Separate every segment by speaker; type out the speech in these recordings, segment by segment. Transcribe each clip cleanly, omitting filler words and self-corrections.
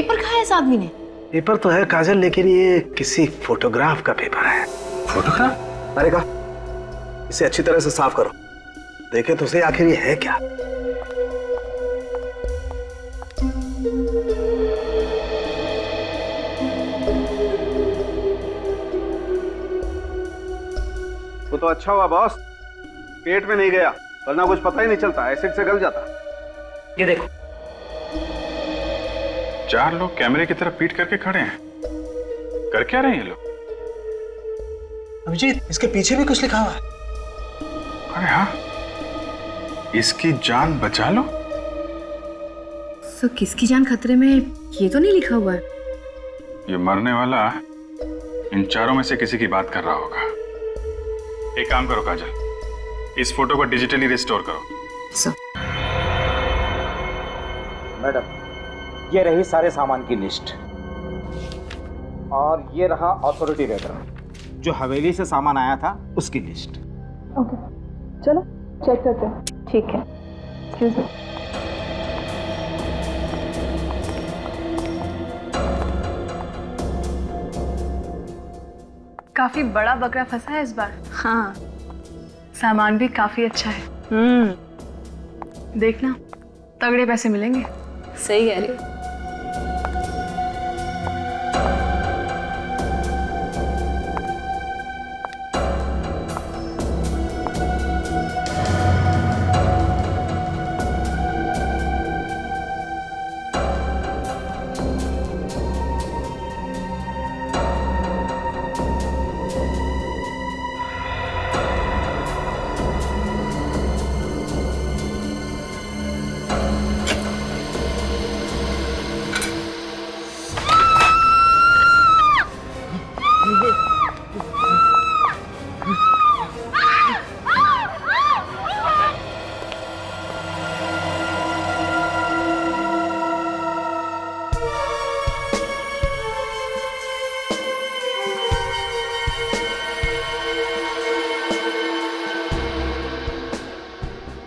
Speaker 1: Paper खाया इस आदमी ने?
Speaker 2: पेपर तो है काजल, लेकिन ये किसी फोटोग्राफ का पेपर है।
Speaker 3: फोटोग्राफ?
Speaker 2: अरे कहा इसे अच्छी तरह से साफ करो, देखे तो सही आखिर ये है क्या। वो तो अच्छा हुआ बॉस, पेट में नहीं गया, वरना कुछ पता ही नहीं चलता, एसिड से गल जाता।
Speaker 3: ये देखो,
Speaker 4: 4 लोग कैमरे की तरफ पीट करके खड़े हैं। कर क्या रहे हैं ये लोग?
Speaker 2: अभिजीत, इसके पीछे भी कुछ लिखा हुआ है।
Speaker 4: अरे हाँ, इसकी जान बचा लो।
Speaker 1: सर किसकी जान खतरे में, ये तो नहीं लिखा हुआ है।
Speaker 4: ये मरने वाला इन चारों में से किसी की बात कर रहा होगा। एक काम करो काजल, इस फोटो को डिजिटली रिस्टोर करो।
Speaker 1: सर
Speaker 3: मैडम, ये रही सारे सामान की लिस्ट और ये रहा अथॉरिटी लेटर, जो हवेली से सामान आया था उसकी लिस्ट।
Speaker 5: ओके, चलो चेक करते हैं। ठीक है, एक्सक्यूज मी।
Speaker 6: काफी बड़ा बकरा फंसा है इस बार।
Speaker 1: हाँ।
Speaker 6: सामान भी काफी अच्छा है। देखना, तगड़े पैसे मिलेंगे।
Speaker 1: सही कह रही हो।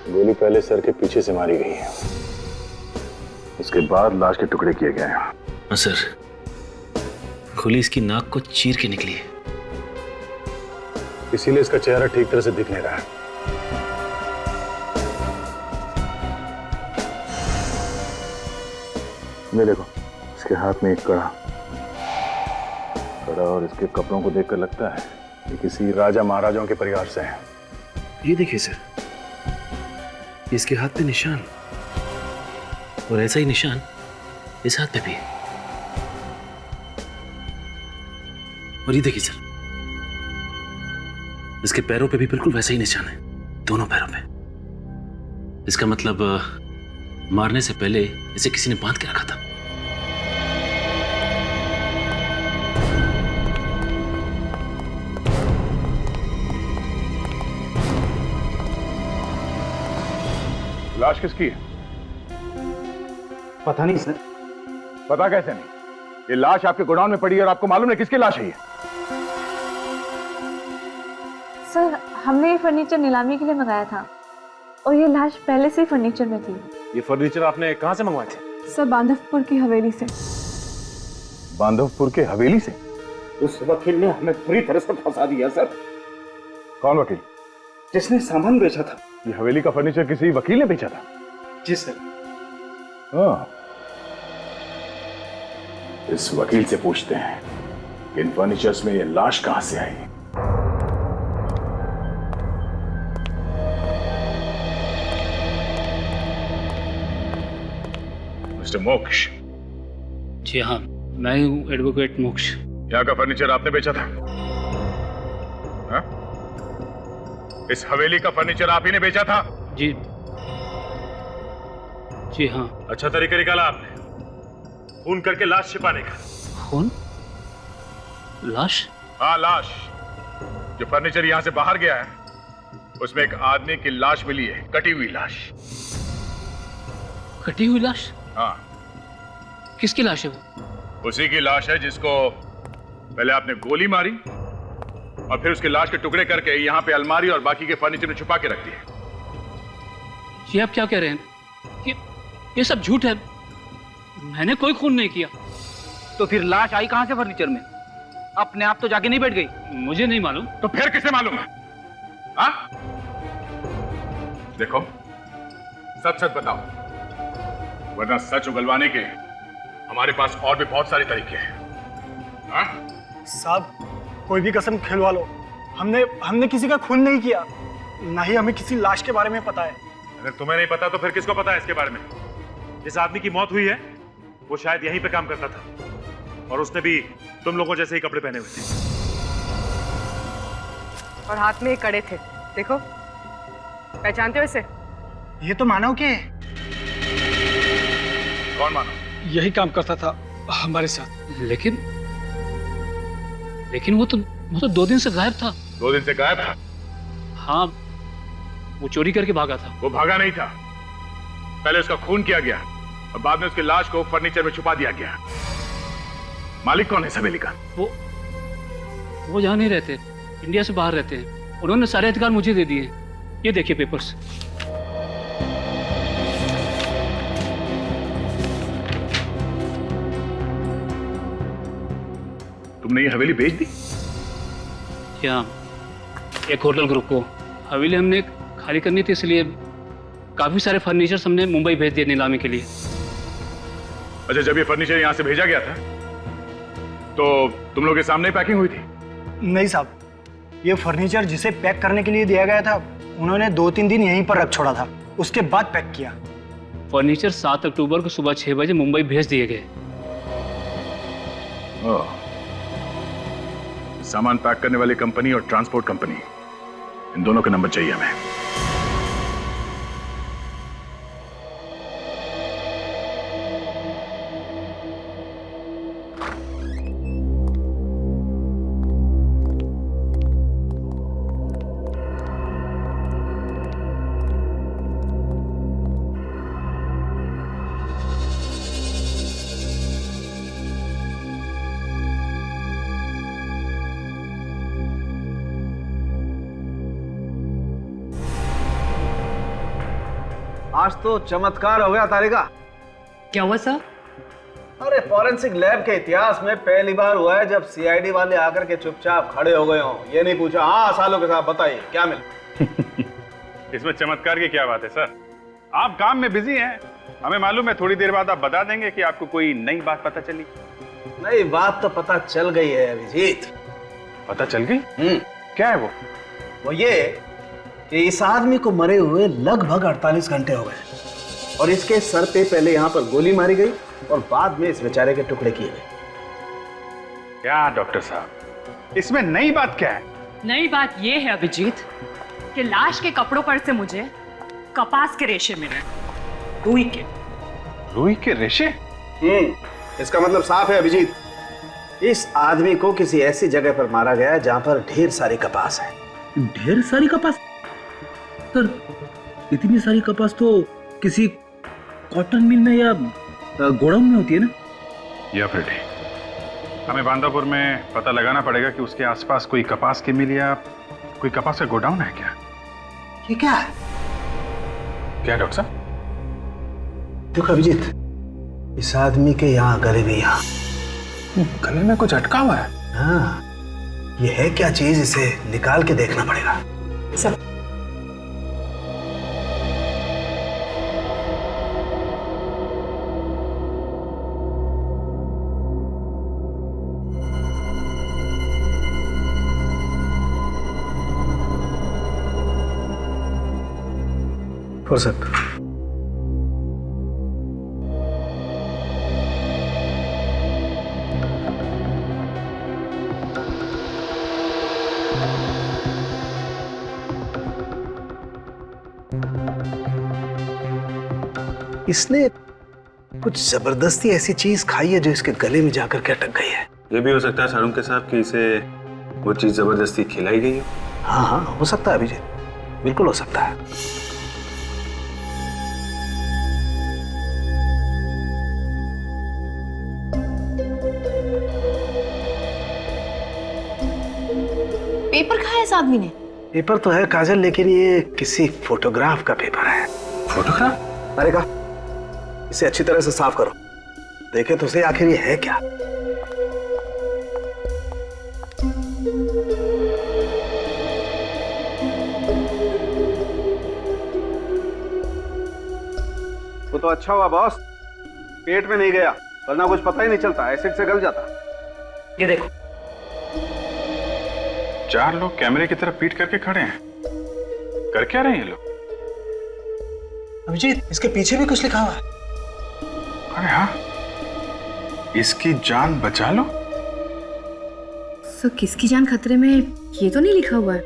Speaker 4: गोली पहले सर के पीछे से मारी गई है, उसके बाद लाश के टुकड़े किए गए हैं।
Speaker 7: हाँ सर, गोली इसकी नाक को चीर के निकली है,
Speaker 4: इसीलिए इसका चेहरा ठीक तरह से दिख नहीं रहा है। ये देखो, इसके हाथ में एक कड़ा और इसके कपड़ों को देखकर लगता है कि किसी राजा महाराजाओं के परिवार से है।
Speaker 7: ये देखिए सर, इसके हाथ पे निशान, और ऐसा ही निशान इस हाथ पे भी है। और ये देखिए सर, इसके पैरों पे भी बिल्कुल वैसा ही निशान है, दोनों पैरों पे। इसका मतलब मारने से पहले इसे किसी ने बांध के रखा था।
Speaker 4: लाश किसकी है?
Speaker 3: पता नहीं सर।
Speaker 4: पता कैसे नहीं? ये लाश आपके गोडाउन में पड़ी है और आपको मालूम है किसकी लाश है ये?
Speaker 5: सर, हमने ये फर्नीचर नीलामी के लिए मंगाया था और ये लाश पहले से ही फर्नीचर में थी।
Speaker 3: ये फर्नीचर आपने कहां से मंगवाए थे?
Speaker 5: सर, बांधवपुर की हवेली से।
Speaker 4: बांधवपुर के हवेली से?
Speaker 3: उस वकील ने हमें पूरी तरह से फंसा दिया सर।
Speaker 4: कौन वकील?
Speaker 3: जिसने सामान बेचा था।
Speaker 4: ये हवेली का फर्नीचर किसी वकील ने बेचा था?
Speaker 3: जी सर।
Speaker 4: हाँ, इस वकील से पूछते हैं कि इन फर्नीचर्स में ये लाश कहां से आई। मिस्टर मोक्ष।
Speaker 8: जी हाँ, मैं हूँ एडवोकेट मोक्ष।
Speaker 4: यहाँ का फर्नीचर आपने बेचा था? हाँ? इस हवेली का फर्नीचर आप ही ने बेचा था?
Speaker 8: जी जी हाँ।
Speaker 4: अच्छा तरीका निकाला आपने खून करके लाश छिपाने का।
Speaker 8: खून? लाश?
Speaker 4: हाँ, लाश। जो फर्नीचर यहाँ से बाहर गया है उसमें एक आदमी की लाश मिली है, कटी हुई लाश।
Speaker 8: कटी हुई लाश?
Speaker 4: हाँ।
Speaker 8: किसकी लाश है वो?
Speaker 4: उसी की लाश है जिसको पहले आपने गोली मारी और फिर उसकी लाश के टुकड़े करके यहाँ पे अलमारी और बाकी के फर्नीचर में छुपा के रख दिया।
Speaker 8: ये आप क्या कह रहे हैं? ये सब झूठ है, मैंने कोई खून नहीं किया।
Speaker 3: तो फिर लाश आई कहाँ से फर्नीचर में? अपने आप तो जाके नहीं बैठ गई?
Speaker 8: मुझे नहीं मालूम।
Speaker 4: तो फिर किसे मालूम है? हाँ? देखो, सच सच बताओ, वरना सच उगलवाने के हमारे पास और भी बहुत सारे तरीके हैं। हाँ?
Speaker 9: साहब, कोई भी कसम खिलवा लो, हमने किसी का खून नहीं किया, ना ही हमें किसी लाश के बारे में पता है।
Speaker 4: अगर तुम्हें नहीं पता तो फिर किसको पता है इसके बारे में? जिस आदमी की मौत हुई है वो शायद यहीं पे काम करता था और उसने भी तुम लोगों जैसे ही कपड़े पहने हुए थे।
Speaker 10: और हाथ में ये कड़े थे, देखो, पहचानते हो इसे?
Speaker 9: ये तो मानव के।
Speaker 4: कौन मानो?
Speaker 9: यही काम करता था हमारे साथ।
Speaker 8: लेकिन वो तो 2 दिन से गायब था।
Speaker 4: 2 दिन से गायब था?
Speaker 8: हाँ, वो चोरी करके भागा था।
Speaker 4: वो भागा नहीं था, पहले उसका खून किया गया और बाद में उसकी लाश को फर्नीचर में छुपा दिया गया। मालिक कौन है इस हवेली का?
Speaker 8: वो यहाँ नहीं रहते, इंडिया से बाहर रहते हैं। उन्होंने सारे अधिकार मुझे दे दिए। ये देखिए पेपर्स।
Speaker 4: तुमने ये हवेली बेच दी?
Speaker 8: क्या? एक होटल ग्रुप को हवेली हमने खाली करनी थी, इसलिए काफी सारे फर्नीचर हमने मुंबई भेज दिए नीलामी के लिए।
Speaker 4: अच्छा, जब ये फर्नीचर यहाँ से भेजा गया था तो तुम लोग के सामने पैकिंग हुई थी?
Speaker 9: नहीं साहब, ये फर्नीचर जिसे पैक करने के लिए दिया गया था, उन्होंने 2-3 दिन यहीं पर रख छोड़ा था, उसके बाद पैक किया।
Speaker 8: फर्नीचर 7 अक्टूबर को सुबह 6 बजे मुंबई भेज दिए गए।
Speaker 4: सामान पैक करने वाली कंपनी और ट्रांसपोर्ट कंपनी, इन दोनों के नंबर चाहिए हमें।
Speaker 2: आज तो चमत्कार हो गया तारिका।
Speaker 10: क्या हुआ सर?
Speaker 2: अरे फॉरेंसिक लैब के इतिहास में पहली बार हुआ है जब सीआईडी वाले आकर के चुपचाप खड़े हो गए हों, ये नहीं पूछा हाँ सालों के साथ बताइए क्या मिला।
Speaker 4: इसमें चमत्कार की क्या बात है सर? आप काम में बिजी हैं, हमें मालूम है। थोड़ी देर बाद आप बता देंगे कि आपको कोई नई बात पता चली।
Speaker 2: नई बात तो पता चल गई है अभिजीत।
Speaker 4: पता चल गई? क्या है
Speaker 2: वो ये कि इस आदमी को मरे हुए लगभग 48 घंटे हो गए और इसके सर पे पहले यहाँ पर गोली मारी गई और बाद में इस बेचारे के टुकड़े किए गए।
Speaker 4: क्या डॉक्टर साहब, इसमें नई बात क्या है?
Speaker 10: नई बात ये है अभिजीत कि लाश के कपड़ों पर से मुझे कपास के रेशे मिले, रुई के।
Speaker 4: रुई के रेशे?
Speaker 2: इसका मतलब साफ है अभिजीत, इस आदमी को किसी ऐसी जगह पर मारा गया है जहां पर ढेर सारी कपास है।
Speaker 11: ढेर सारी कपास? सर, इतनी सारी कपास तो किसी कॉटन मिल में या गोडाउन में होती है ना?
Speaker 4: या फिर ठीक, हमें बांदापुर में पता लगाना पड़ेगा कि उसके आसपास कोई कपास की मिल या कोई कपास का गोडाउन है क्या?
Speaker 2: ये क्या है?
Speaker 4: क्या डॉक्टर साहब?
Speaker 2: देखो अभिजीत, इस आदमी के यहाँ गले में यहाँ
Speaker 4: गले में कुछ अटका हुआ है।
Speaker 2: हाँ, ये है क्या चीज, इसे निकाल के देखना पड़ेगा।
Speaker 10: सब
Speaker 2: फुर्सत। इसने कुछ जबरदस्ती ऐसी चीज खाई है जो इसके गले में जाकर के अटक गई है।
Speaker 12: ये भी हो सकता है सारुण के साहब कि इसे वो चीज जबरदस्ती खिलाई गई हो।
Speaker 2: हाँ हाँ, हो सकता है अभिजीत, बिल्कुल हो सकता है।
Speaker 1: पेपर खाया इस आदमी ने?
Speaker 2: पेपर तो है काजल, लेकिन ये किसी फोटोग्राफ का पेपर है।
Speaker 12: फोटोग्राफ?
Speaker 2: अरे का, इसे अच्छी तरह से साफ करो, देखे तो सही आखिर ये है क्या। तो अच्छा हुआ बॉस, पेट में नहीं गया, वरना कुछ पता ही नहीं चलता, एसिड से गल जाता।
Speaker 10: ये देखो।
Speaker 4: 4 लोग कैमरे की तरफ पीट करके खड़े हैं। कर क्या रहे हैं ये लोग?
Speaker 9: अभिजीत, इसके पीछे भी कुछ लिखा हुआ है।
Speaker 4: अरे हाँ, इसकी जान बचा लो।
Speaker 1: सर किसकी जान खतरे में, ये तो नहीं लिखा हुआ है।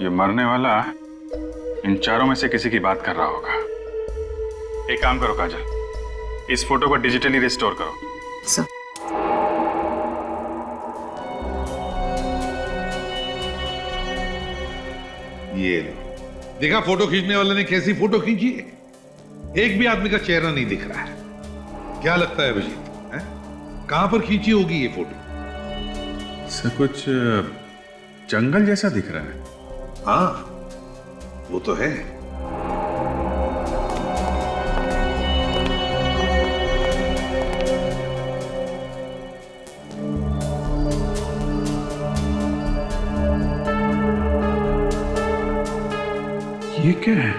Speaker 4: ये मरने वाला इन चारों में से किसी की बात कर रहा होगा। एक काम करो काजल, इस फोटो को डिजिटली रिस्टोर करो।
Speaker 1: सर
Speaker 13: ये लो। देखा फोटो खींचने वाले ने कैसी फोटो खींची है? एक भी आदमी का चेहरा नहीं दिख रहा है। क्या लगता है अभिजीत, कहां पर खींची होगी ये फोटो?
Speaker 4: सर कुछ जंगल जैसा दिख रहा है।
Speaker 13: हाँ, वो तो है।
Speaker 4: ये क्या है?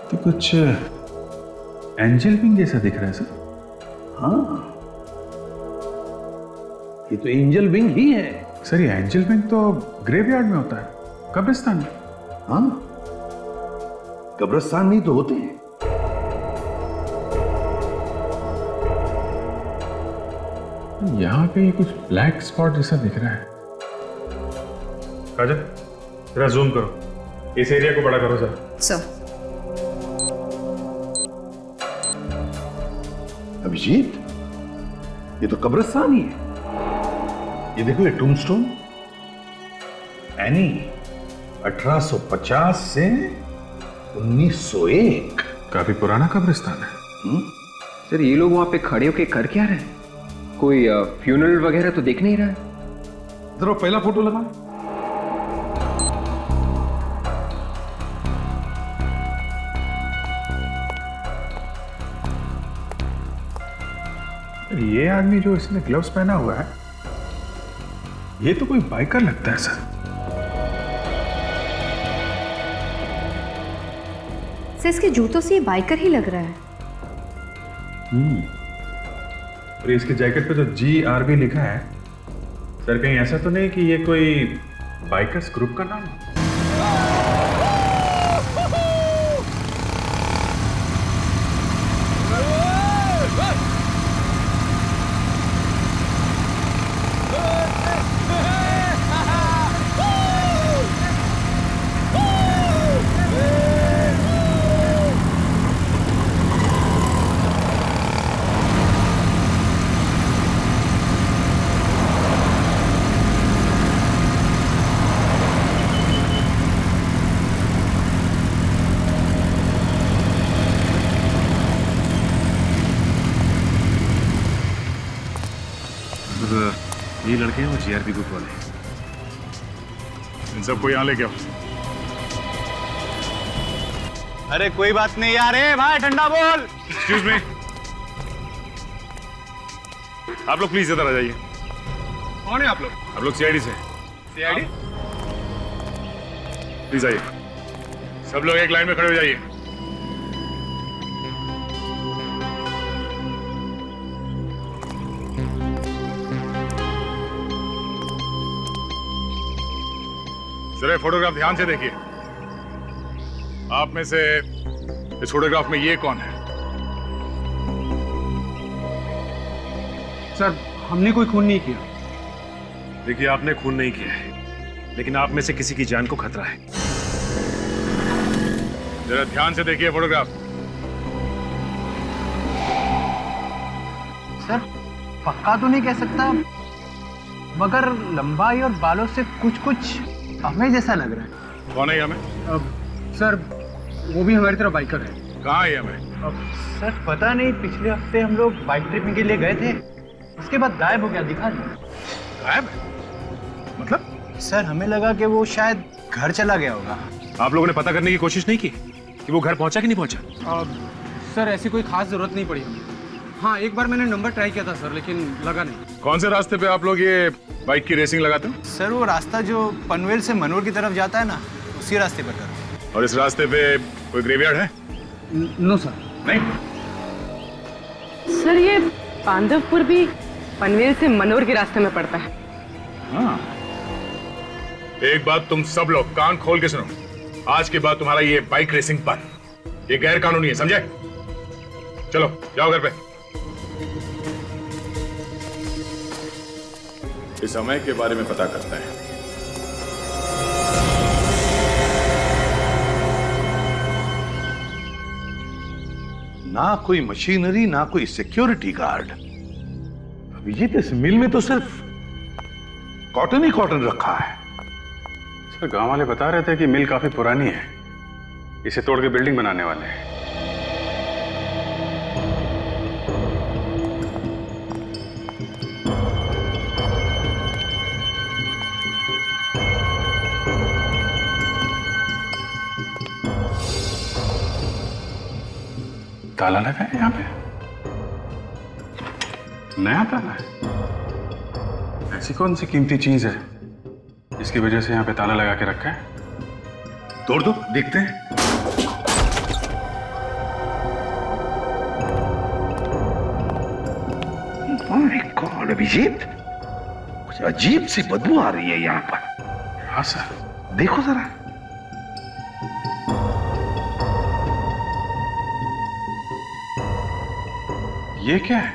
Speaker 4: तो कुछ एंजल विंग जैसा दिख रहा है सर।
Speaker 13: हाँ, ये तो एंजल विंग ही है।
Speaker 4: सर ये एंजल विंग तो ग्रेवयार्ड में होता है, कब्रिस्तान में।
Speaker 13: हाँ, कब्रिस्तान में तो होते हैं।
Speaker 4: यहाँ पे कुछ ब्लैक स्पॉट जैसा दिख रहा है। काजल जरा जूम करो, इस एरिया को बड़ा करो जरा।
Speaker 1: सर
Speaker 13: अभिजीत, ये तो कब्रिस्तान ही है। ये देखो, ये टूमस्टोन एनी 1850 से 1901।
Speaker 4: काफी पुराना कब्रिस्तान है।
Speaker 14: सर ये लोग वहां पे खड़े होके कर क्या रहे हैं? कोई फ्यूनरल वगैरह तो देख नहीं रहा है।
Speaker 13: जरा पहला फोटो लगा।
Speaker 4: ये आदमी जो इसने ग्लव्स पहना हुआ है, ये तो कोई बाइकर लगता है सर।
Speaker 1: सर इसके जूतों से ये बाइकर ही लग रहा है।
Speaker 4: और इसके जैकेट पे जो GRB लिखा है, सर कहीं ऐसा तो नहीं कि ये कोई बाइकर्स ग्रुप का नाम है? ये लड़के हैं वो GRB ग्रुप वाले। इन सबको यहाँ लेके आओ।
Speaker 3: अरे कोई बात नहीं यार, भाई ठंडा बोल।
Speaker 4: एक्सक्यूज मी, आप लोग प्लीज इधर आ जाइए।
Speaker 3: कौन है आप लोग?
Speaker 4: आप लोग CID से।
Speaker 3: CID?
Speaker 4: प्लीज आइए, सब लोग एक लाइन में खड़े हो जाइए। जरा फोटोग्राफ ध्यान से देखिए। आप में से इस फोटोग्राफ में ये कौन है?
Speaker 3: सर हमने कोई खून नहीं किया।
Speaker 4: देखिए आपने खून नहीं किया है, लेकिन आप में से किसी की जान को खतरा है। जरा ध्यान से देखिए फोटोग्राफ।
Speaker 9: सर पक्का तो नहीं कह सकता, मगर लंबाई और बालों से कुछ कुछ हमें जैसा लग रहा है।
Speaker 4: कौन है ये हमें?
Speaker 9: सर वो भी हमारी तरह बाइकर है।
Speaker 4: कहाँ है हमें?
Speaker 9: सर पता नहीं, पिछले हफ्ते हम लोग बाइक ट्रिपिंग के लिए गए थे, उसके बाद गायब हो गया, दिखा नहीं।
Speaker 4: गायब? मतलब?
Speaker 9: सर हमें लगा कि वो शायद घर चला गया होगा।
Speaker 4: आप लोगों ने पता करने की कोशिश नहीं की कि वो घर पहुंचा कि नहीं पहुंचा?
Speaker 3: सर ऐसी कोई खास जरूरत नहीं पड़ी हमें।
Speaker 15: हाँ, एक बार मैंने नंबर ट्राई किया था सर, लेकिन लगा नहीं।
Speaker 4: कौन से रास्ते पे आप लोग ये बाइक की रेसिंग लगाते हो?
Speaker 9: सर वो रास्ता जो पनवेल से मनोर की तरफ जाता है ना, उसी रास्ते पर कर।
Speaker 4: और इस रास्ते पे कोई ग्रेवयार्ड है?
Speaker 15: No sir.
Speaker 4: नहीं?
Speaker 10: सर ये बांधवपुर भी पनवेल से मनोर के रास्ते में पड़ता है।
Speaker 4: हाँ। एक बात तुम सब लोग कान खोल के सुनो, आज के बाद तुम्हारा ये बाइक रेसिंग बंद। ये गैर कानूनी है, समझे? चलो जाओ घर पे। इस समय के बारे में पता करता है।
Speaker 13: ना कोई मशीनरी, ना कोई सिक्योरिटी गार्ड। अभिजीत, इस मिल में तो सिर्फ कॉटन ही कॉटन रखा है।
Speaker 4: सर गांव वाले बता रहे थे कि मिल काफी पुरानी है, इसे तोड़ के बिल्डिंग बनाने वाले हैं। ताला लगा है यहाँ पे, नया ताला है। ऐसी कौन सी कीमती चीज है इसकी वजह से यहाँ पे ताला लगा के रखा है?
Speaker 13: तोड़ दो, देखते हैं। माय गॉड अभिजीत, कुछ अजीब सी बदबू आ रही है यहाँ पर।
Speaker 4: हाँ सर,
Speaker 13: देखो जरा।
Speaker 4: ये क्या है?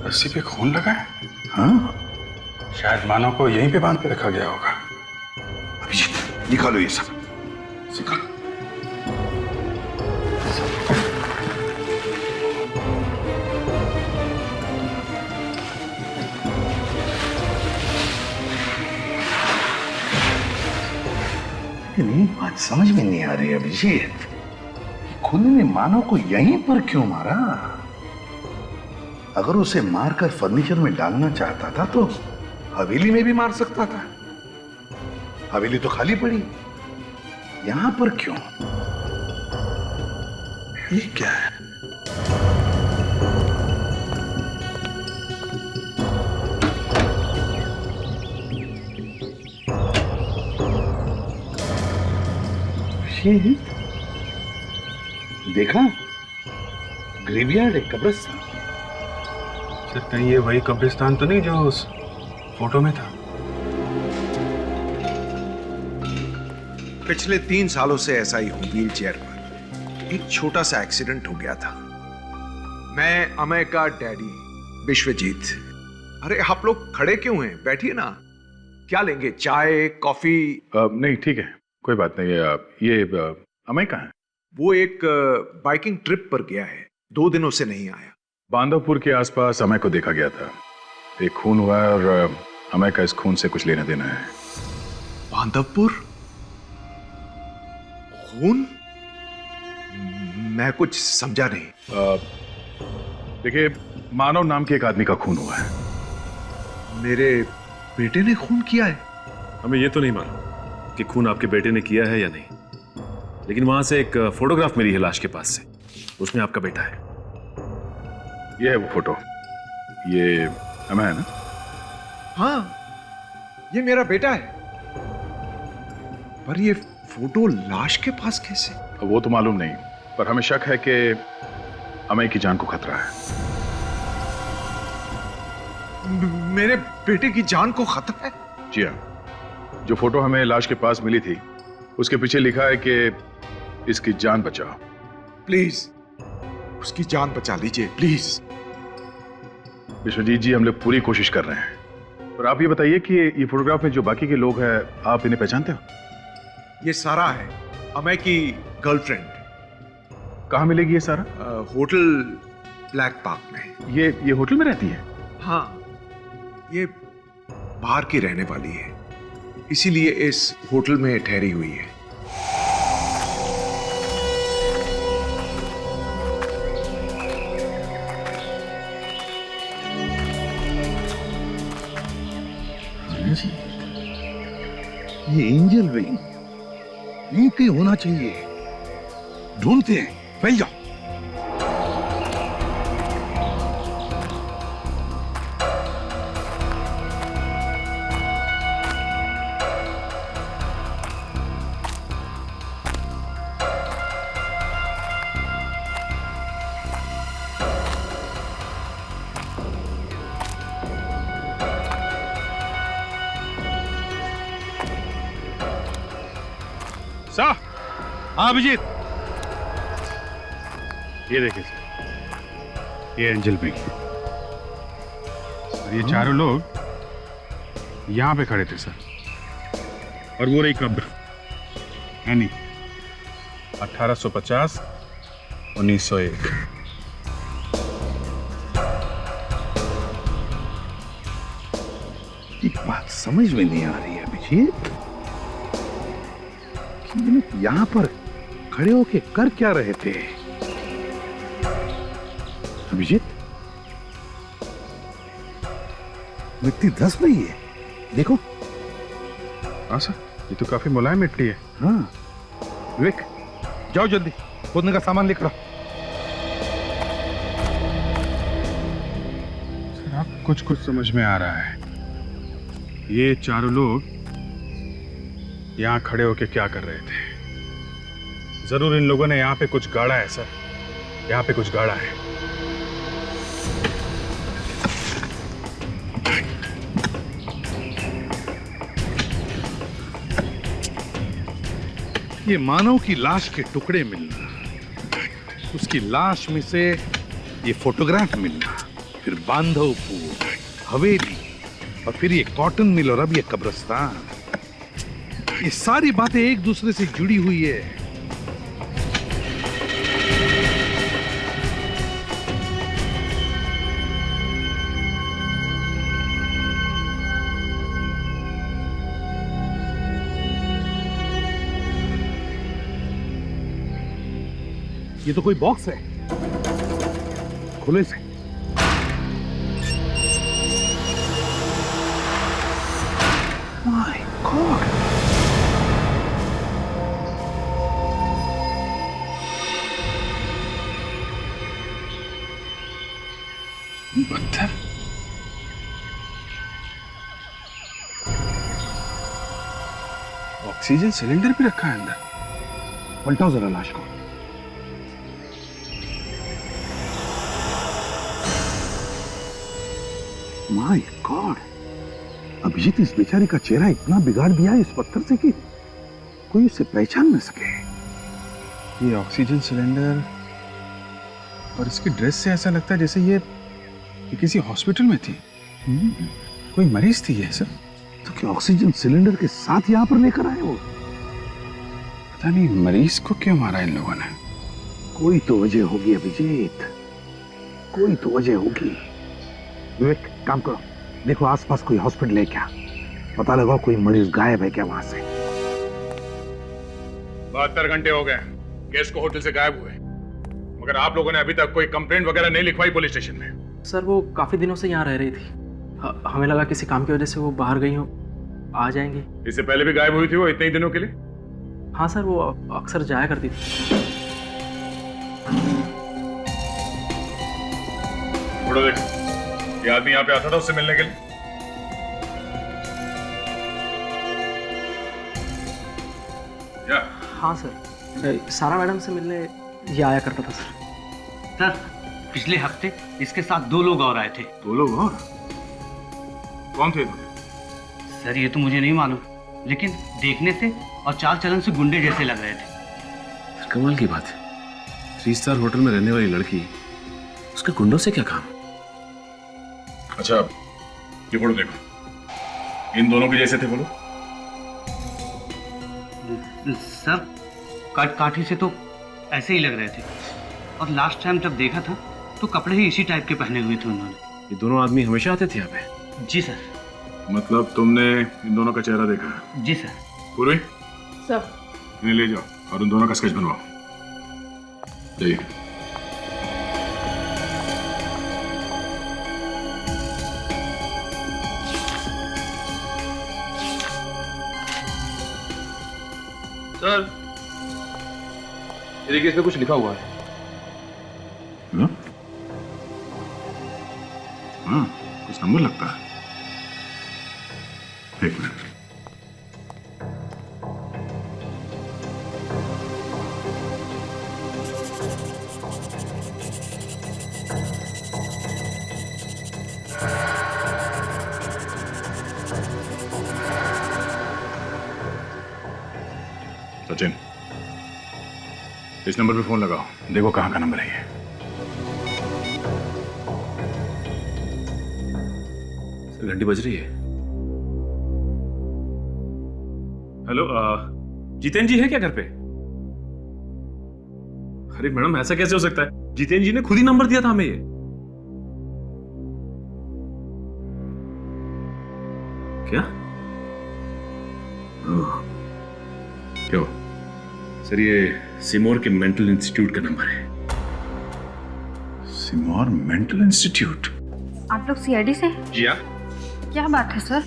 Speaker 4: रस्सी पे खून लगा है।
Speaker 13: हाँ,
Speaker 4: शायद मानव को यहीं पे बांध के रखा गया होगा।
Speaker 13: अभिजीत निकालो ये सब, निकालो। लेकिन एक बात समझ में नहीं आ रही अभिजीत, खून ने मानव को यहीं पर क्यों मारा? अगर उसे मारकर फर्नीचर में डालना चाहता था तो हवेली में भी मार सकता था। हवेली तो खाली पड़ी, यहां पर क्यों? ये क्या है? देखा, ग्रेवयार्ड, एक कब्रिस्तान।
Speaker 4: सर कहीं ये वही कब्रिस्तान तो नहीं जो उस फोटो में था?
Speaker 16: पिछले 3 सालों से ऐसा ही हूं, व्हील चेयर पर। एक छोटा सा एक्सीडेंट हो गया था। मैं अमय का डैडी विश्वजीत। अरे आप लोग खड़े क्यों हैं? बैठिए ना। क्या लेंगे, चाय, कॉफी?
Speaker 4: नहीं ठीक है, कोई बात नहीं। ये अमय कहाँ है?
Speaker 16: वो एक बाइकिंग ट्रिप पर गया है, 2 दिनों से नहीं आया।
Speaker 4: बांधवपुर के आसपास अमय को देखा गया था। एक खून हुआ है और अमय का इस खून से कुछ लेना देना है।
Speaker 16: बांधवपुर? खून? मैं कुछ समझा नहीं।
Speaker 4: देखिए, मानव नाम के एक आदमी का खून हुआ है।
Speaker 16: मेरे बेटे ने खून किया है?
Speaker 17: हमें ये तो नहीं मालूम कि खून आपके बेटे ने किया है या नहीं, लेकिन वहां से एक फोटोग्राफ मिली है लाश के पास से, उसमें आपका बेटा है।
Speaker 4: ये है वो फोटो। ये अमय है ना?
Speaker 16: हाँ, ये मेरा बेटा है। पर ये फोटो लाश के पास कैसे?
Speaker 4: वो तो मालूम नहीं, पर हमें शक है कि अमय की जान को खतरा है।
Speaker 16: मेरे बेटे की जान को खतरा है?
Speaker 4: जी हाँ। जो फोटो हमें लाश के पास मिली थी, उसके पीछे लिखा है कि इसकी जान बचाओ।
Speaker 16: प्लीज उसकी जान बचा लीजिए, प्लीज।
Speaker 4: विश्वजीत जी, हम लोग पूरी कोशिश कर रहे हैं, पर आप ये बताइए कि ये फोटोग्राफ में जो बाकी के लोग हैं, आप इन्हें पहचानते हो?
Speaker 16: ये सारा है, अमय की गर्लफ्रेंड।
Speaker 4: कहाँ मिलेगी ये सारा?
Speaker 16: होटल ब्लैक पार्क में।
Speaker 4: ये होटल में रहती है?
Speaker 16: हाँ, ये बाहर की रहने वाली है, इसीलिए इस होटल में ठहरी हुई है।
Speaker 13: ये एंजल विंग, यहीं कहीं होना चाहिए। ढूंढते हैं, फैल जाओ।
Speaker 4: सर,
Speaker 13: हाँ अभिजीत, ये देखिए सर, ये एंजल बेग और ये चारों लोग यहां पे खड़े थे सर। और वो रही कब्र, यानी 1850 1901। एक बात समझ में नहीं आ रही है अभिजीत, यहां पर खड़े होके कर क्या रहे थे? अभिजीत, मिट्टी धंस रही है, देखो। हाँ सर, ये तो काफी मुलायम मिट्टी है। हाँ विवेक, जाओ जल्दी खोदने का सामान लेकर आओ। सर, आप कुछ समझ में आ रहा है। ये चारों लोग यहां खड़े होके क्या कर रहे थे? जरूर इन लोगों ने यहां पे कुछ गाड़ा है सर, यहां पे कुछ गाड़ा है। ये मानव की लाश के टुकड़े मिलना, उसकी लाश में से ये फोटोग्राफ मिलना, फिर बांधवपुर, हवेली, और फिर ये कॉटन मिल, और अब ये कब्रिस्तान, ये सारी बातें एक दूसरे से जुड़ी हुई है। ये तो कोई बॉक्स है, खुले से। माय गॉड, पत्थर। ऑक्सीजन सिलेंडर भी रखा है अंदर। पलटाओ जरा लाश को। माय गॉड, अभिजीत, इस बेचारे का चेहरा इतना बिगाड़ दिया है इस पत्थर से कि कोई उसे पहचान न सके। ये ऑक्सीजन सिलेंडर और इसकी ड्रेस से ऐसा लगता है जैसे ये किसी हॉस्पिटल में थी। कोई मरीज थी ये सब। तो क्या ऑक्सीजन सिलेंडर के साथ यहाँ पर लेकर आए वो? पता नहीं मरीज को क्यों मारा इन लोगों ने। कोई तो वजह होगी अभिजीत, कोई तो वजह होगी। विवेक, काम करो, देखो आसपास कोई हॉस्पिटल है क्या, पता लगाओ कोई मरीज गायब है क्या वहां से।
Speaker 4: 72 घंटे हो गए केस को होटल से गायब हुए, मगर आप लोगों ने अभी तक कोई कंप्लेंट वगैरह नहीं लिखवाई पुलिस स्टेशन में।
Speaker 18: सर, वो काफी दिनों से यहाँ रह रही थी, हमें लगा किसी काम की वजह से वो बाहर गई हो, आ जाएंगी।
Speaker 4: इससे पहले भी गायब हुई थी वो इतने ही दिनों के लिए?
Speaker 18: हाँ सर, वो अक्सर जाया करती थी।
Speaker 4: थोड़ा देखो, ये आदमी यहाँ पे आता था उससे मिलने के लिए? क्या?
Speaker 18: हाँ सर, सारा मैडम से मिलने ये आया करता था सर।
Speaker 19: सर, पिछले हफ्ते इसके साथ 2 लोग और आए थे।
Speaker 13: 2 लोग और? कौन थे?
Speaker 19: सर, ये तो मुझे नहीं मालूम, लेकिन देखने से और चाल चलन से गुंडे जैसे लग रहे थे।
Speaker 7: कमाल की बात है, 3 स्टार होटल में रहने वाली लड़की, उसके गुंडों से क्या काम?
Speaker 4: अच्छा, ये फोटो देखो, इन दोनों के जैसे थे बोलो।
Speaker 19: सर, काठी से तो ऐसे ही लग रहे थे, और लास्ट टाइम जब देखा था तो कपड़े ही इसी टाइप के पहने हुए थे उन्होंने।
Speaker 7: ये दोनों आदमी हमेशा आते थे यहाँ पे?
Speaker 19: जी सर।
Speaker 4: मतलब तुमने इन दोनों का चेहरा देखा है?
Speaker 19: जी सर।
Speaker 4: पूर्वी,
Speaker 6: सर,
Speaker 4: इन्हें ले जाओ और उन दोनों का स्केच बनवाओ। जाइए।
Speaker 17: सर, ये देखिए, इसमें कुछ लिखा हुआ है।
Speaker 4: हाँ, कुछ नंबर लगता है। एक मिनट। सचिन, इस नंबर पे फोन लगाओ, देखो कहाँ का नंबर है ये।
Speaker 17: सर, घंटी बज रही है। हेलो, जितेंद्र जी है क्या घर पे? अरे मैडम, ऐसा कैसे हो सकता है? जितेंद्र जी ने खुद ही नंबर दिया था हमें ये। क्या?
Speaker 4: क्यों?
Speaker 17: सर, ये सिमोर के मेंटल इंस्टीट्यूट का नंबर है।
Speaker 4: सिमोर मेंटल इंस्टीट्यूट?
Speaker 1: आप लोग सीआईडी से?
Speaker 16: जी हाँ।
Speaker 1: क्या बात है सर?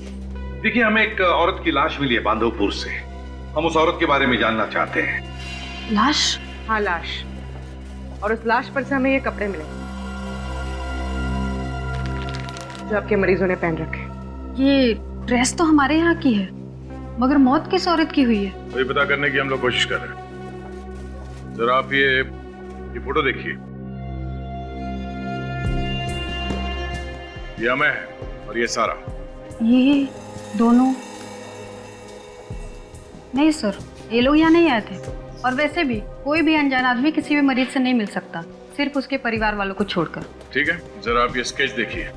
Speaker 16: देखिए, हमें एक औरत की लाश मिली है बांधवपुर से। हम उस औरत के बारे में जानना चाहते हैं।
Speaker 1: लाश?
Speaker 20: हाँ, लाश। और उस लाश पर से हमें ये कपड़े मिले जो आपके मरीजों ने पहन रखे।
Speaker 1: ये ड्रेस तो हमारे यहाँ की है, मगर मौत किस औरत की हुई है?
Speaker 4: वही पता करने की हम लोग कोशिश कर रहे हैं। जरा आप ये फोटो देखिए। ये मैं है और ये सारा।
Speaker 1: ये दोनों? नहीं सर, ये लोग यहाँ नहीं आए थे। और वैसे भी कोई भी अनजान आदमी किसी भी मरीज से नहीं मिल सकता, सिर्फ उसके परिवार वालों को छोड़कर।
Speaker 4: ठीक है, जरा आप ये स्केच देखिए।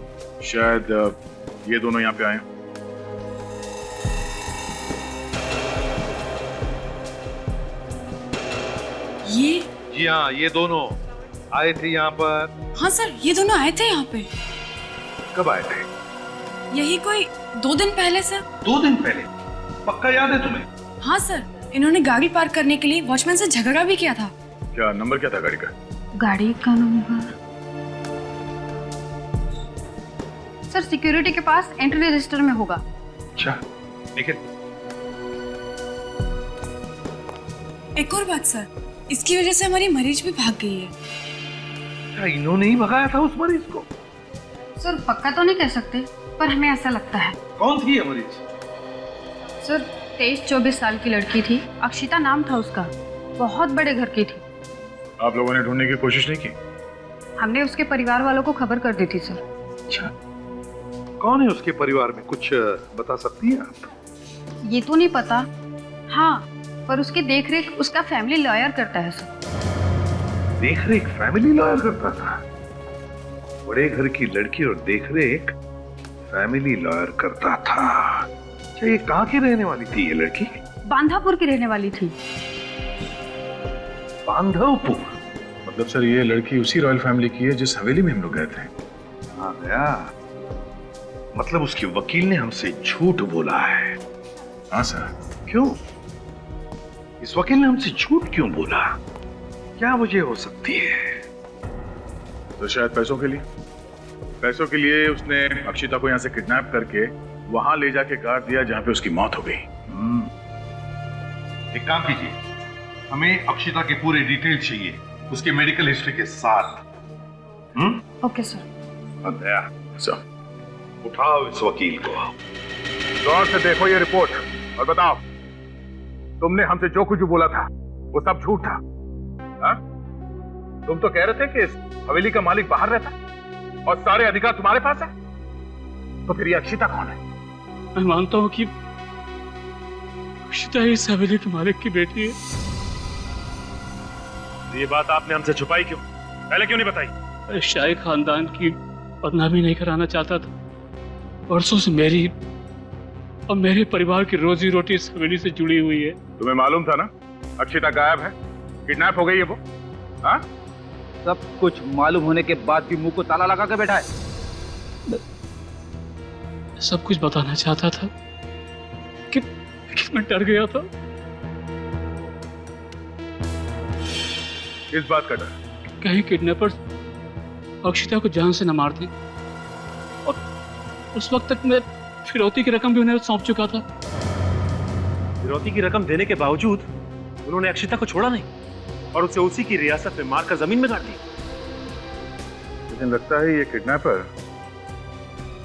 Speaker 4: शायद ये दोनों यहाँ पे आए।
Speaker 21: ये?
Speaker 16: जी हाँ, ये दोनों आए थे यहाँ पर।
Speaker 21: हाँ सर, ये दोनों आए थे यहाँ पे।
Speaker 16: कब आए थे?
Speaker 21: यही कोई 2 दिन पहले सर।
Speaker 16: 2 दिन पहले? पक्का याद है तुम्हें?
Speaker 21: हाँ सर, इन्होंने गाड़ी पार्क करने के लिए वॉचमैन से झगड़ा भी किया था।
Speaker 4: क्या नंबर क्या था गाड़ी का?
Speaker 1: गाड़ी का नंबर सर सिक्योरिटी के पास एंट्री रजिस्टर में होगा।
Speaker 16: अच्छा, लेकिन
Speaker 21: एक और बात सर, इसकी वजह से हमारी मरीज भी भाग गई है।
Speaker 16: क्या इन्होंने ही भगाया था उस मरीज को?
Speaker 1: सर पक्का तो नहीं कह सकते, पर हमें ऐसा लगता है।
Speaker 16: कौन थी ये मरीज?
Speaker 1: सर 23-24 साल की लड़की थी, अक्षिता नाम था उसका। बहुत बड़े घर की थी।
Speaker 4: आप लोगों ने ढूंढने की कोशिश नहीं की?
Speaker 1: हमने उसके परिवार वालों को खबर कर दी थी सर।
Speaker 16: अच्छा, कौन है उसके परिवार में, कुछ बता सकती हैं आप?
Speaker 1: ये तो नहीं पता। हाँ, पर उसकी देखरेख उसका फैमिली लॉयर करता है सर।
Speaker 16: देखरेख फैमिली लॉयर करता था? बड़े घर की लड़की और देखरेख फैमिली लॉयर करता था। अच्छा, ये कहाँ की रहने वाली थी ये लड़की?
Speaker 1: बांधापुर की रहने वाली थी।
Speaker 16: बांधवपुर?
Speaker 4: मतलब सर, ये लड़की उसी रॉयल फैमिली की है जिस हवेली में हम लोग गए थे।
Speaker 16: हाँ गया, मतलब उसके वकील ने हमसे झूठ बोला है।
Speaker 4: हाँ सर।
Speaker 16: क्यों? इस वकील ने हमसे झूठ क्यों बोला? क्या वजह हो सकती है?
Speaker 4: तो शायद पैसों के लिए। पैसों के लिए उसने अक्षिता को यहाँ से किडनैप करके वहां ले जाके गाड़ दिया जहां पे उसकी मौत हो गई।
Speaker 16: एक काम कीजिए, हमें अक्षिता के पूरे डिटेल चाहिए, उसके मेडिकल हिस्ट्री के साथ।
Speaker 1: Okay sir.
Speaker 16: दया सर, उठाओ इस वकील को।
Speaker 4: गौर से देखो ये रिपोर्ट और बताओ, तुमने हमसे जो कुछ भी बोला था वो सब झूठ था। हा? तुम तो कह रहे थे कि इस हवेली का मालिक बाहर रहता और सारे अधिकार तुम्हारे पास है, तो फिर ये अक्षिता कौन है?
Speaker 8: मैं मानता हूं कि अक्षिता इस हवेली के मालिक की बेटी है।
Speaker 17: ये बात आपने हमसे छुपाई क्यों? पहले क्यों नहीं बताई?
Speaker 8: मैं शाही खानदान की बदनामी नहीं कराना चाहता था। वर्षों से मेरी और मेरे परिवार की रोजी रोटी इस हवेली से जुड़ी हुई है।
Speaker 4: तुम्हें मालूम था ना अक्षिता गायब है, किडनैप हो गई है वो? हाँ?
Speaker 3: सब कुछ मालूम होने के बाद भी मुंह को ताला लगा के बैठा है।
Speaker 8: सब कुछ बताना चाहता था कि मैं डर गया था।
Speaker 4: इस बात का डर?
Speaker 8: कहीं किडनैपर्स अक्षिता को जान से न मार दें। और उस वक्त तक मैं फिरौती की रकम भी उन्हें सौंप चुका था।
Speaker 17: फिरौती की रकम देने के बावजूद उन्होंने अक्षिता को छोड़ा नहीं और उसे उसी की रियासत में मारकर जमीन में गाड़ दिया।
Speaker 4: लेकिन लगता है ये किडनैपर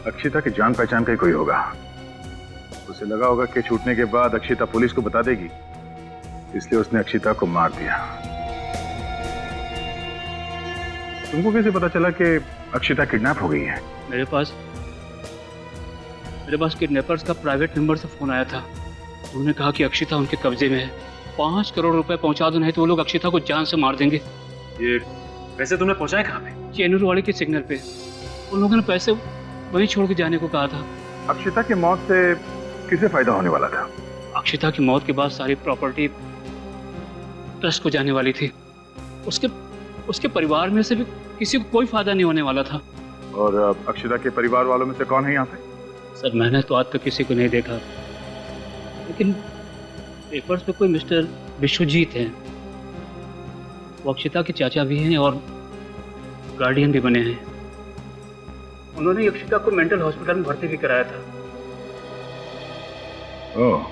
Speaker 4: अक्षिता की जान पहचान का ही कोई होगा। उसे लगा होगा कि छूटने के बाद अक्षिता पुलिस को बता देगी, इसलिए उसने अक्षिता को मार दिया। तुमको कैसे पता चला कि अक्षिता किडनैप हो गई है?
Speaker 8: मेरे पास किडनैपर्स का प्राइवेट नंबर से फोन आया था। उन्होंने कहा कि अक्षिता उनके कब्जे में है, 5 करोड़ रुपए पहुंचा दो, नहीं तो वो लोग अक्षिता को जान से मार देंगे।
Speaker 17: ये पैसे तुमने पहुंचाए कहाँ पे?
Speaker 8: चेनूर वाले के सिग्नल पे। उन लोगों ने पैसे वहीं छोड़ के जाने को कहा था।
Speaker 4: अक्षिता की मौत से किसे फायदा होने वाला था?
Speaker 8: अक्षिता की मौत के बाद सारी प्रॉपर्टी ट्रस्ट को जाने वाली थी। उसके परिवार में से भी किसी को कोई फायदा नहीं होने वाला था।
Speaker 4: और अक्षिता के परिवार वालों में से कौन है यहाँ पे?
Speaker 8: सर, मैंने तो आज तक किसी को नहीं देखा, लेकिन पेपर्स पे कोई मिस्टर विश्वजीत हैं। वो अक्षिता के चाचा भी हैं और गार्डियन भी बने हैं। उन्होंने अक्षिता को मेंटल हॉस्पिटल में भर्ती भी कराया था।
Speaker 4: ओह,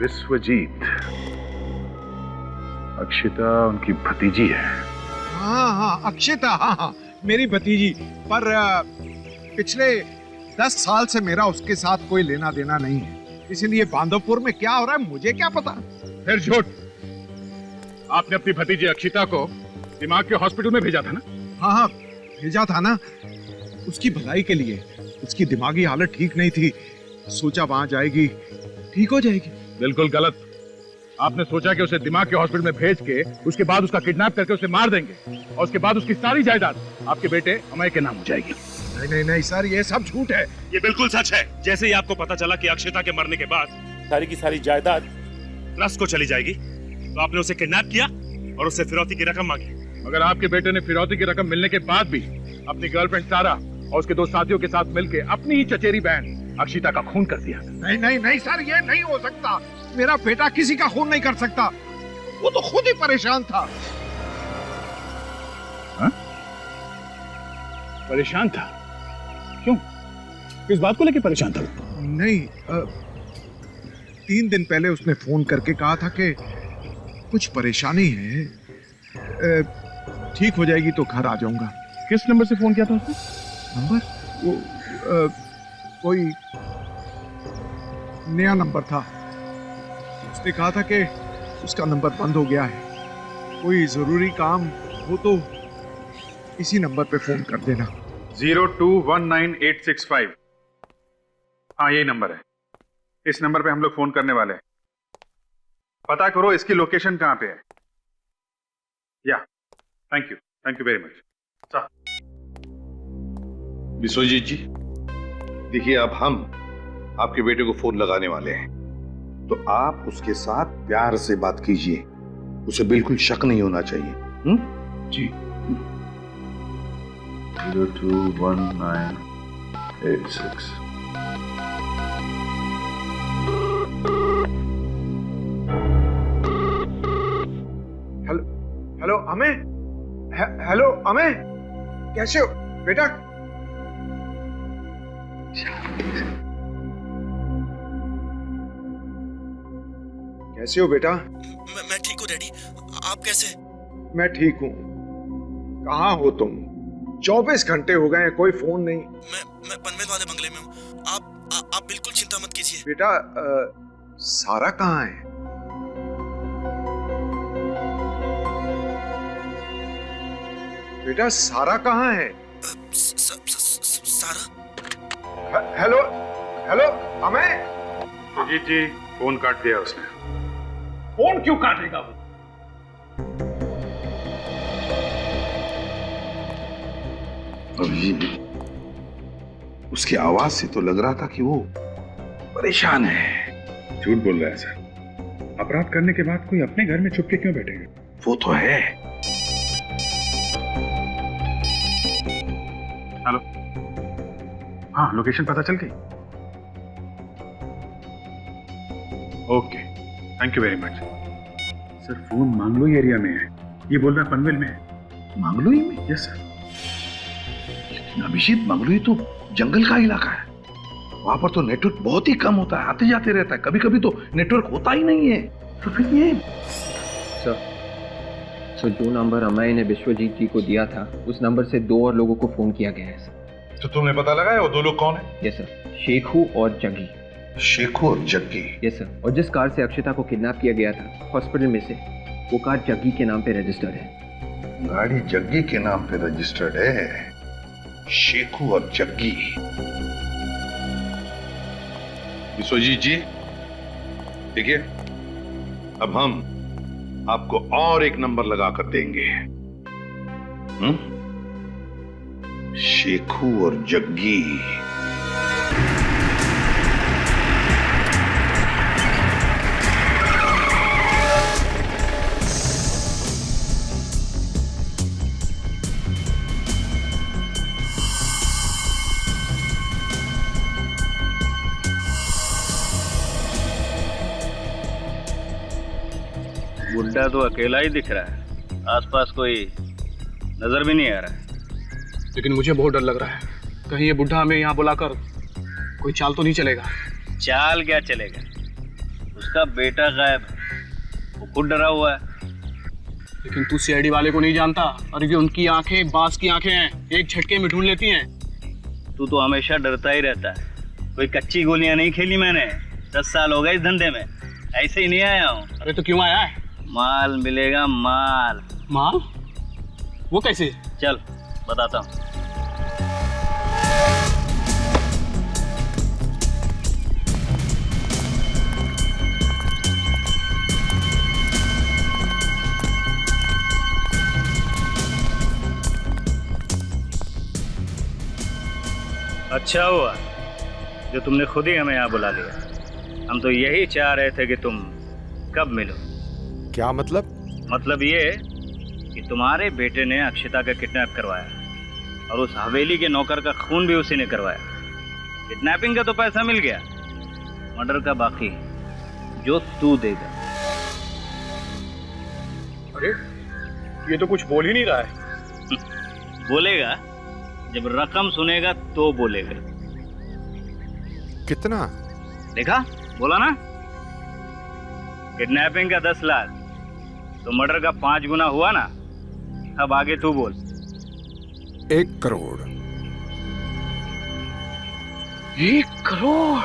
Speaker 4: विश्वजीत। अक्षिता उनकी भतीजी है।
Speaker 16: हाँ, अक्षिता, हाँ, मेरी भतीजी। पर पिछले 10 साल से मेरा उसके साथ कोई लेना देना नहीं है, इसीलिए बांधवपुर में क्या हो रहा है मुझे क्या पता।
Speaker 4: फिर झूठ। आपने अपनी भतीजी अक्षिता को दिमाग के हॉस्पिटल में भेजा था ना?
Speaker 16: हाँ, भेजा था ना, उसकी भलाई के लिए। उसकी दिमागी हालत ठीक नहीं थी, सोचा वहां जाएगी ठीक हो जाएगी।
Speaker 4: बिल्कुल गलत। आपने सोचा कि उसे दिमाग के हॉस्पिटल में भेज के उसके बाद उसका किडनैप करके उसे मार देंगे और उसके बाद उसकी सारी जायदाद आपके बेटे अमय के नाम हो जाएगी।
Speaker 16: नहीं सर, ये सब झूठ है।
Speaker 17: ये बिल्कुल सच है। जैसे ही आपको पता चला कि अक्षिता के मरने के बाद सारी की सारी जायदाद ट्रस्ट को चली जाएगी, तो आपने उसे किडनैप किया और उससे फिरौती की रकम मांगी।
Speaker 4: मगर आपके बेटे ने फिरौती की रकम मिलने के बाद भी अपनी गर्लफ्रेंड सारा और उसके 2 साथियों के साथ मिलकर अपनी ही चचेरी बहन अक्षिता का खून कर दिया।
Speaker 16: नहीं सर, ये नहीं हो सकता। मेरा बेटा किसी का खून नहीं कर सकता, वो तो खुद ही परेशान था।
Speaker 4: हा? परेशान था? क्यों? किस बात को लेकर परेशान था?
Speaker 16: नहीं, 3 दिन पहले उसने फोन करके कहा था कि कुछ परेशानी है, ठीक हो जाएगी तो घर आ जाऊंगा।
Speaker 4: किस नंबर से फोन किया था उसने?
Speaker 16: नंबर? वो कोई नया नंबर था। उसने कहा था कि उसका नंबर बंद हो गया है, कोई जरूरी काम हो तो इसी नंबर पे फोन कर देना।
Speaker 4: 0219865। हाँ, यही नंबर है। इस नंबर पे हम लोग फोन करने वाले हैं। पता करो इसकी लोकेशन कहाँ पे है। या, thank you very much.
Speaker 13: Vishwajeet ji, देखिए अब हम आपके बेटे को फोन लगाने वाले हैं, तो आप उसके साथ प्यार से बात कीजिए, उसे बिल्कुल शक नहीं होना चाहिए।
Speaker 4: जी।
Speaker 13: 021986।
Speaker 16: हेलो अमय। हेलो अमय, कैसे हो बेटा? कैसे हो बेटा?
Speaker 5: मैं ठीक हूँ डैडी, आप कैसे?
Speaker 16: मैं ठीक हूँ। कहाँ हो तुम? 24 घंटे हो गए, कोई फोन नहीं।
Speaker 5: मैं पनवेल वाले बंगले में हूँ। आप बिल्कुल चिंता मत कीजिए।
Speaker 16: बेटा, सारा कहाँ है? बेटा, सारा कहाँ है?
Speaker 5: सारा?
Speaker 16: हेलो अमय।
Speaker 4: जी जी, फोन काट दिया उसने।
Speaker 17: फोन क्यों काटेगा वो?
Speaker 13: अभिजीत, उसकी आवाज से तो लग रहा था कि वो परेशान है।
Speaker 4: झूठ बोल रहा है सर। अपराध करने के बाद कोई अपने घर में छुप के क्यों बैठेगा?
Speaker 13: वो तो है।
Speaker 4: हेलो, हाँ, लोकेशन पता चल गई? Okay, thank you very much. Sir, phone Nangloi area में है, ये बोल रहा पनवेल में है।
Speaker 13: मंगलोई में?
Speaker 4: Yes sir.
Speaker 13: लेकिन अभिजीत, मंगलोई तो जंगल का इलाका है। वहां पर तो नेटवर्क बहुत ही कम होता है, आते जाते रहता है, कभी कभी तो नेटवर्क होता ही नहीं है। तो फिर ये
Speaker 14: सर जो नंबर अमय ने विश्वजीत जी को दिया था उस नंबर से 2 और लोगों को फोन किया गया है सर।
Speaker 13: तो तुमने पता लगाया वो 2 लोग कौन है?
Speaker 14: यस सर, शेखू और जग्गी।
Speaker 13: शेखू और जग्गी?
Speaker 14: यस सर, और जिस कार से अक्षिता को किडनैप किया गया था हॉस्पिटल में से, वो कार जग्गी के नाम पे रजिस्टर्ड है।
Speaker 13: गाड़ी जग्गी के नाम पे रजिस्टर्ड है। शेखू और जग्गी। विश्वजीत जी देखिए, अब हम आपको और एक नंबर लगाकर देंगे। शेखू और जग्गी।
Speaker 11: बुड्ढा तो अकेला ही दिख रहा है, आसपास कोई नजर भी नहीं आ रहा है।
Speaker 15: लेकिन मुझे बहुत डर लग रहा है, कहीं ये बुढ़ा हमें यहाँ बुलाकर कोई चाल तो नहीं चलेगा।
Speaker 11: चाल क्या चलेगा, उसका बेटा गायब है, वो खुद डरा हुआ है।
Speaker 15: लेकिन तू सीआईडी वाले को नहीं जानता, और ये उनकी आंखें बांस की आंखें हैं, एक झटके में ढूंढ लेती हैं।
Speaker 11: तू तो हमेशा डरता ही रहता है, कोई कच्ची गोलियां नहीं खेली मैंने, 10 साल हो गए इस धंधे में, ऐसे ही नहीं आया हूँ।
Speaker 15: अरे तो क्यों आया है?
Speaker 11: माल मिलेगा, माल।
Speaker 15: माल? वो कैसे?
Speaker 11: चल बताता हूँ। अच्छा हुआ जो तुमने खुद ही हमें यहाँ बुला लिया, हम तो यही चाह रहे थे कि तुम कब मिलो।
Speaker 16: क्या मतलब?
Speaker 11: मतलब ये कि तुम्हारे बेटे ने अक्षिता का किडनैप करवाया और उस हवेली के नौकर का खून भी उसी ने करवाया। किडनैपिंग का तो पैसा मिल गया, मर्डर का बाकी जो तू देगा।
Speaker 15: अरे ये तो कुछ बोल ही नहीं रहा है।
Speaker 11: बोलेगा, जब रकम सुनेगा तो बोलेगा।
Speaker 16: कितना?
Speaker 11: देखा, बोला ना, किडनैपिंग का 10 लाख, तो मर्डर का 5 गुना हुआ ना। अब आगे तू बोल।
Speaker 16: 1 करोड़।
Speaker 15: 1 करोड़?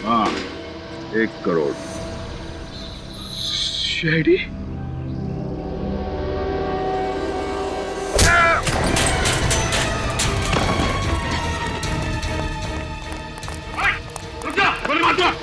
Speaker 13: हाँ, 1 करोड़।
Speaker 15: सीआईडी?
Speaker 17: रुक जा, गोली मार दो।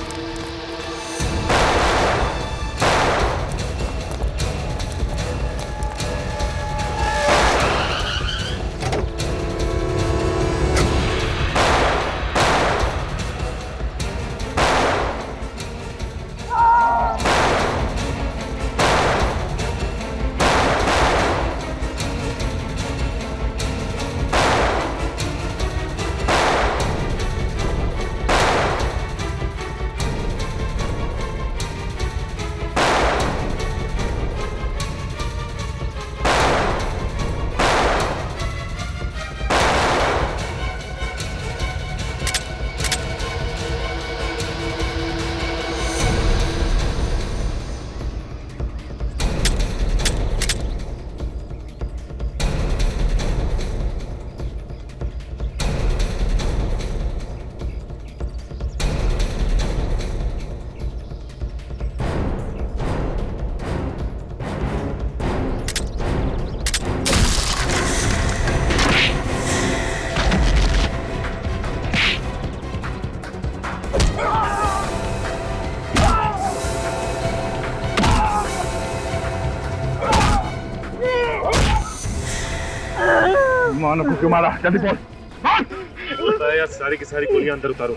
Speaker 4: मानो को क्यों मारा? जल्दी बोल।
Speaker 17: बताया, सारी की सारी गोलियां अंदर उतारो।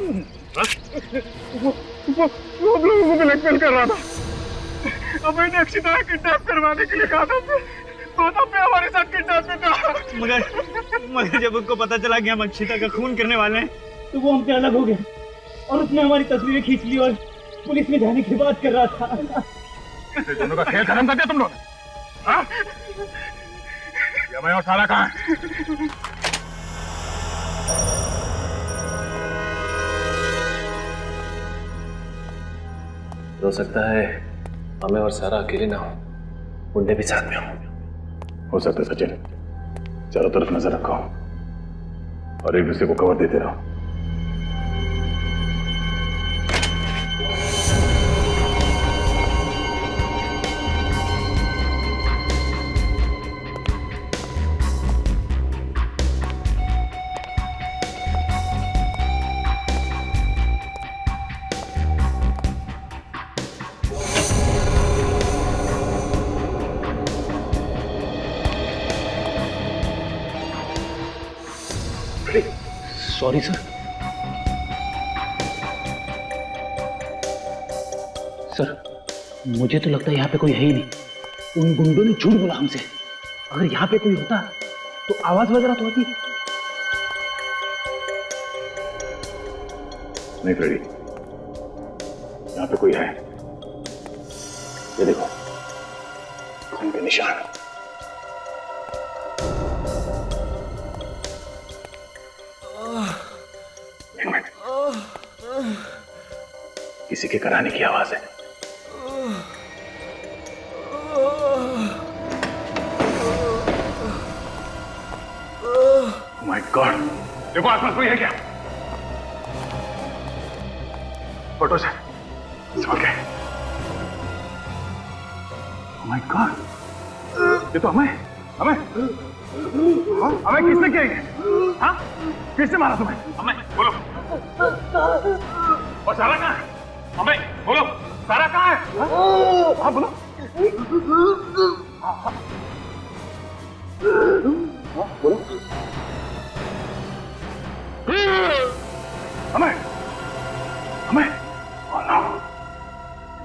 Speaker 4: वो लोगों को ब्लैकमेल कर रहा था। अब मैंने अक्षिता को किडनैप करवाने के लिए कहा था, तो पे हमारे साथ किडनैप में था।
Speaker 11: मगर जब उनको पता चला कि हम अक्षिता का खून करने वाले हैं, तो वो हमसे अलग हो गया और उसने हमारी तस्वीरें खींच ली और पुलिस में जाने की बात कर रहा था।
Speaker 4: दोनों का खेल खत्म कर दिया तुम लोग। मैं और सारा कहाँ है?
Speaker 7: हो सकता है हमें और सारा अकेले ना हो, मुंडे भी साथ में
Speaker 13: हो सकता है सचिन। चारों तरफ नजर रखो और एक दूसरे को कवर देते रहो।
Speaker 8: Sorry sir. सर, मुझे तो लगता है यहाँ पे कोई है ही नहीं। उन गुंडों ने झूठ बोला हमसे। अगर यहाँ पे कोई होता तो आवाज वगैरह तो होती।
Speaker 13: नहीं फ्रेडी, यहाँ पे कोई है। ये देखो, खून के निशान। किसी के कराने की आवाज है। माय गॉड, देखो आसपास कोई है क्या? फोटो से समझ गए। माय गॉड, ये तो हमें किसने किया ये? हाँ, किसने मारा तुम्हें? हमें बोलो। और सारा कहाँ है? हमें बोलो, सारा कहाँ है? हाँ बोलो। बोलो। हमें oh no,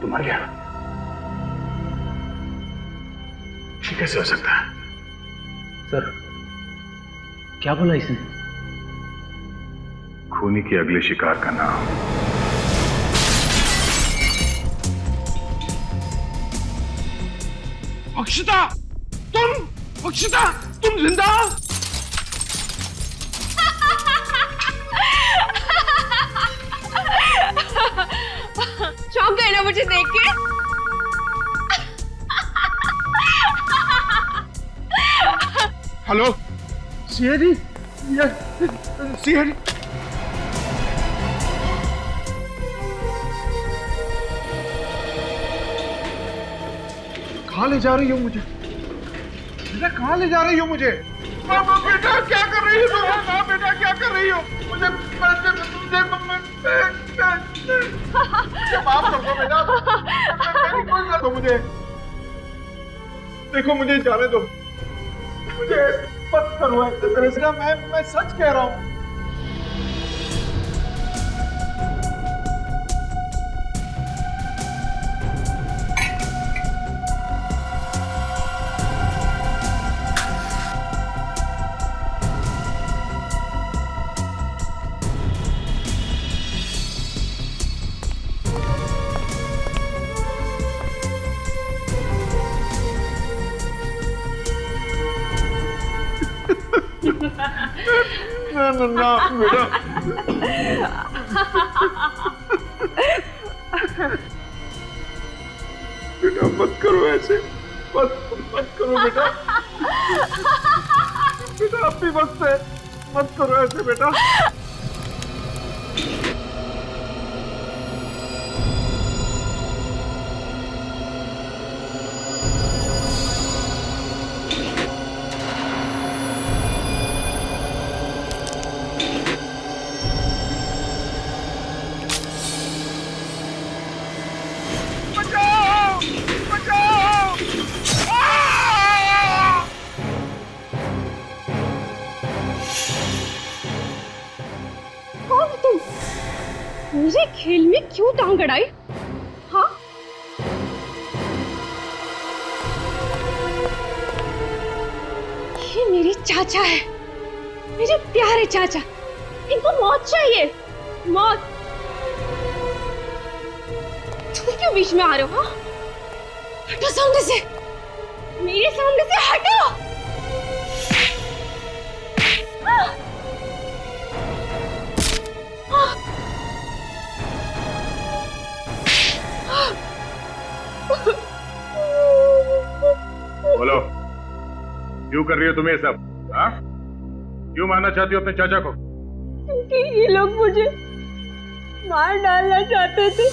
Speaker 13: तू मर गया। ये कैसे हो सकता है?
Speaker 8: सर, क्या बोला इसने?
Speaker 13: खूनी के अगले शिकार का नाम।
Speaker 17: अक्षता, तुम जिंदा?
Speaker 21: चौंक गए ना मुझे देख के?
Speaker 17: Hello, CID, CID. कहाँ ले जा रही हो मुझे? बेटा कहाँ ले जा रही हो मुझे? बेटा क्या कर रही हो तुम? हाँ बेटा क्या कर रही हो? मुझे माफ कर दो बेटा, कोई कर दो मुझे। देखो मुझे जाने दो, मुझे मत करो ऐसे मेरे से। मैं सच कह रहा हूँ। ना बेटा, बेटा मत करो ऐसे, मत करो बेटा। बेटा अब भी वक्त है, मत करो ऐसे बेटा।
Speaker 21: मुझे खेल में क्यों टांग अड़ाई? हाँ? ये मेरे चाचा है, मेरे प्यारे चाचा। इनको मौत चाहिए, मौत। तुम क्यों बीच में आ रहे हो? हाँ? हटो सामने से, मेरे सामने से हटो। हाँ।
Speaker 4: क्यों कर रही हो तुम ये सब? हाँ? क्यों मारना चाहती हो अपने चाचा को?
Speaker 21: क्योंकि ये लोग मुझे मार डालना चाहते थे।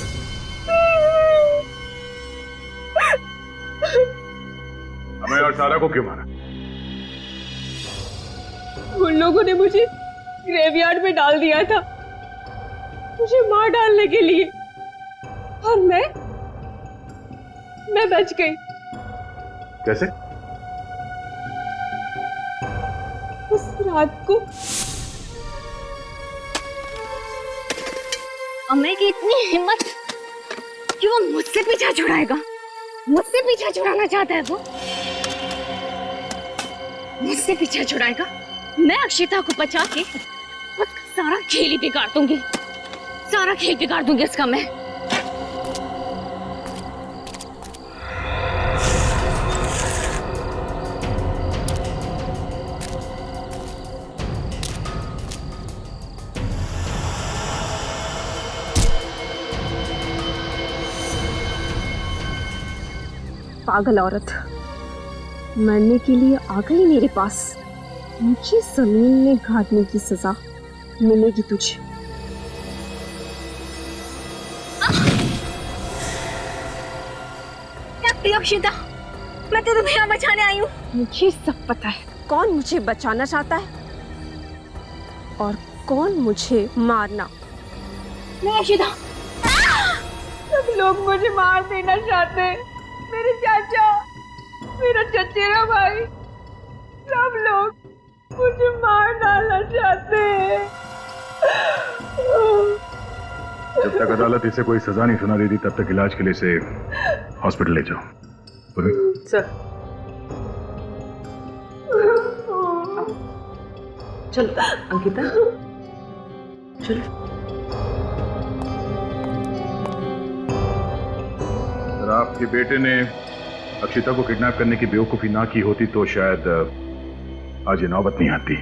Speaker 4: हमें और सारा को क्यों मारा?
Speaker 21: उन लोगों ने मुझे ग्रेवयार्ड में डाल दिया था, मुझे मार डालने के लिए, और मैं बच गई।
Speaker 4: कैसे?
Speaker 21: उस रात को अम्मे की इतनी हिम्मत कि वो मुझसे पीछा छुड़ाएगा, मुझसे पीछा छुड़ाना चाहता है वो, मुझसे पीछा छुड़ाएगा। मैं अक्षिता को बचा के उसका सारा खेल ही बिगाड़ दूंगी, सारा खेल बिगाड़ दूंगी उसका मैं। पागल औरत मरने के लिए आ गई मेरे पास। मुझे जमीन में गाड़ने की सजा मिलेगी तुझे। अक्षिता, मैं तो तुम्हें यहाँ बचाने आई हूँ। मुझे सब पता है कौन मुझे बचाना चाहता है और कौन मुझे मारना। नहीं अक्षिता, सब लोग मुझे मार देना चाहते हैं। मेरे चाचा, मेरा चचेरा भाई, सब लोग मुझे मार डालना चाहते हैं।
Speaker 4: जब तक अदालत इसे कोई सजा नहीं सुना देती तब तक इलाज के लिए इसे हॉस्पिटल ले जाओ।
Speaker 20: सर चल अंकिता, चल।
Speaker 4: अगर आपके बेटे ने अक्षिता को किडनैप करने की बेवकूफी ना की होती तो शायद आज ये नौबत नहीं आती।